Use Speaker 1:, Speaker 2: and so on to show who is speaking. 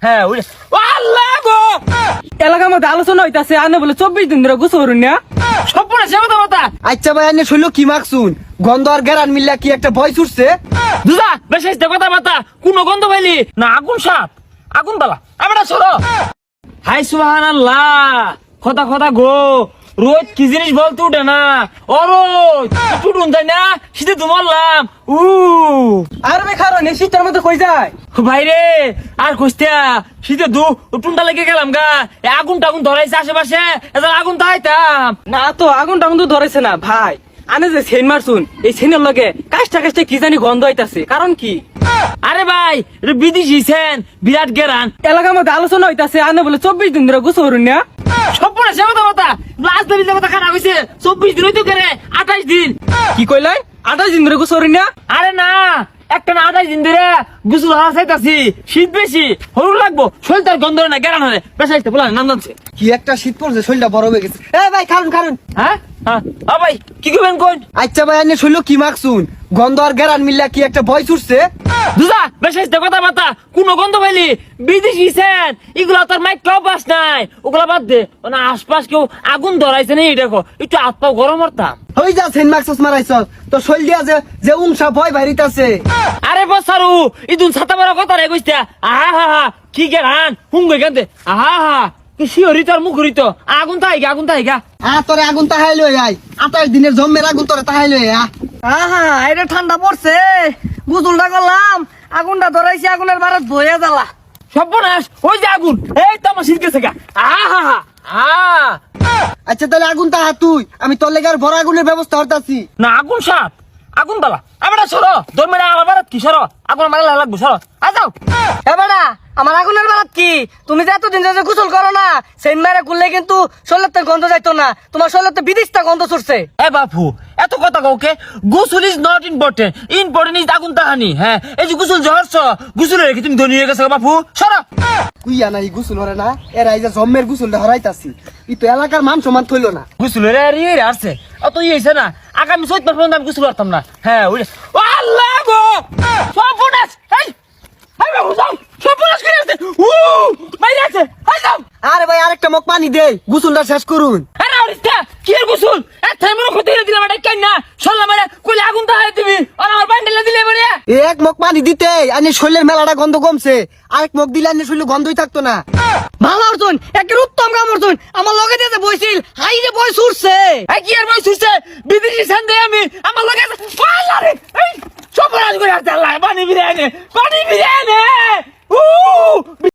Speaker 1: হ্যাঁ ওই আল্লাহ গো
Speaker 2: এলাকার মধ্যে আলোচনা হইতাছে আনে বলে 24 দিন ধরে গোসল করুন না
Speaker 1: সবপুরে সে কথা
Speaker 3: আচ্ছা ভাই আনে শুনলো কি মাকসুন গন্ধ আর গেরান মিল্লা কি একটা ভয় ছুটছে
Speaker 1: দুদা বেশি কথা কোন গন্ধ পাইলি না আগুন সাপ আগুন বালা আমরা সরো হাই সুবহানাল্লাহ কথা গো রোজ কি জিনিস বলতে উঠে না ও রোজ টুটুন তাই না শীতে তো মরলাম
Speaker 2: আর বে খারো নে শীতের মধ্যে কই যায়
Speaker 1: ভাইরে আর খুঁজতিয়া শীতে টুনটা লেগে গেলাম গা আগুন টাগুন ধরাইছে আশেপাশে আগুন তাইতাম
Speaker 2: না তো আগুন টাগুন তো ধরেছে না ভাই আনে যে সেন মারছুন এই সেনের লগে কাজটা কি জানি গন্ধ হইতাছে কারণ কি
Speaker 1: আরে ভাই বিদেশি সেন বিরাট গেরান
Speaker 2: এলাকার মধ্যে আলোচনা হইতাছে আনে বলে 24 দিন ধরে গোসল করুন না
Speaker 1: সবপুরে সে কথা লাস্ট দিন কথা খারাপ হয়েছে 24 দিন হইতো কেরে 28 দিন
Speaker 2: কি কইলাই 28 দিন ধরে গোসল করুন না
Speaker 1: আরে না একটা না 28 দিন ধরে গুসল হাওয়া চাইতাছি শীত বেশি হলু লাগবো শরীর তার গন্ধ না গেরান হলে পেশাইতে বলা নাম জানছে
Speaker 3: কি একটা শীত পড়ছে শরীরটা বড় হয়ে গেছে এ ভাই খারুন
Speaker 1: হ্যাঁ ভাই কি করবেন কোন
Speaker 3: আচ্ছা ভাই আনে শুনলো কি মাকসুন গন্ধ আর গেরান মিল্লা কি একটা ভয় ছুটছে
Speaker 1: দুদা পেশাইতে কথা কোন গন্ধ পাইলি বিদেশি সেন এগুলা তোর মাইক কেউ পাস নাই ওগুলা বাদ দে না আশপাশ কেউ আগুন ধরাইছে নেই দেখো একটু হাত পাও গরম হতাম
Speaker 3: হই যা সেন মাকসুস মারাইছস তো শরীর দিয়া যে উংসা ভয় বাইরিতাছে
Speaker 1: আরে বসারু ইদুন ছাতা বড় কথা রে কইস্তা আহা কি গেরান হুঙ্গই গান্দে আহা কি শিওরিত আর মুখরিত আগুন তাইগা
Speaker 3: তোরে আগুন তাহাই লই আই 28 দিনের জম্মের আগুন তোরে তাহাই লই
Speaker 2: আহা এটা ঠান্ডা পড়ছে গোসলটা করলাম আগুনটা ধরাইছি আগুনের বারাত বইয়া জ্বালা
Speaker 1: সর্বনাশ ওই যে আগুন এই তো আমার শীত গেছে গা আহা
Speaker 3: আচ্ছা তাহলে আগুন তাহা তুই আমি তোর লেগে আর বড় আগুনের ব্যবস্থা করতাছি
Speaker 1: না আগুন সাপ আগুন বালা আমরা সরো তোর মেরে আমার বারাত কি সরো আগুন মারা লাগবো সরো যাও
Speaker 2: এবারে আমার আগুনের বারাত কি তুমি যে এতদিন যে গোসল করো না সেই মারে গুললে কিন্তু শরীরের গন্ধ যাইতো না তোমার শরীরের বিদিশটা গন্ধ ছুটছে
Speaker 1: এ বাপু এত কথা কাউকে গোসল ইজ নট ইম্পর্টেন্ট ইজ আগুন তাহানি হ্যাঁ এই যে গোসল জহরছ গোসলে রেখে তুমি ধনী হয়ে গেছো বাপু সরো
Speaker 3: কুইয়া নাই গুসুল হরে না এরা এই যে জম্মের গুসুলটা হরাইতাছি ই তো এলাকার মান সম্মান থইলো না
Speaker 1: গোসলের আর আসছে অত ইয়েছে না আগামী 7 মাস পর্যন্ত আমি গোসল করতাম না হ্যাঁ ওই আল্লাহ গো সর্বনাশ এই বাবু যাও সর্বনাশ করে আছে বাইরে আছে যাও
Speaker 3: আরে ভাই আরেকটা মগ পানি দে গুসুলটা শেষ করুন
Speaker 1: আরে আরিস্তা কি এর গোসল এত মনে ক্ষতি করে দিলাম এটা কেন না শুনলা মানে কইলে আগুন তাহাই দিবি আর আমার বান্ডেলে দিলে মানে
Speaker 3: এক মগ পানি দিতে আনি শরীরের মেলাটা গন্ধ কমছে আরেক মগ দিলে আনি শরীরে গন্ধই থাকতো না
Speaker 2: ভালো অর্জুন একের উত্তম কাম অর্জুন আমার লগে দিয়ে বইছিল হাই রে বই ছুটছে
Speaker 1: এই কি আর বই ছুটছে বিদেশি সান্দে আমি আমার লগে আরে এই সব রাজ করে আল্লাহ পানি বিরিয়ানি